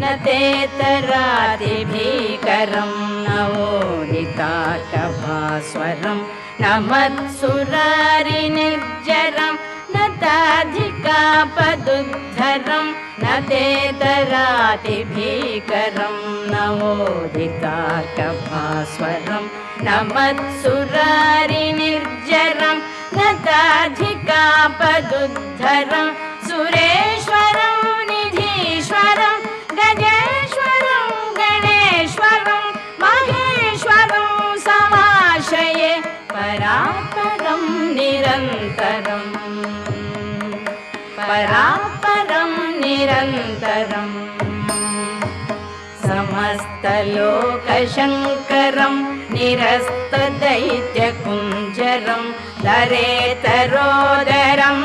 न तेतरातिभीकरं नवोदिताटभास्वरं न मत्सुरारिनिर्जरं न ताधिकापदुद्धरं न तेतरातिभीकरं नवोदिताटभास्वरं न मत्सुरारिनिर्जरं न ताधिकापदुद्धरं सुरेश्वरं निधीश्वरं गजेश्वरं गणेश्वरं महेश्वरं समाश्रये परापरं निरन्तरं परापरं निरन्तरं समस्तलोकशङ्करं निरस्तदैत्यकुञ्जरं दरेतरोदरं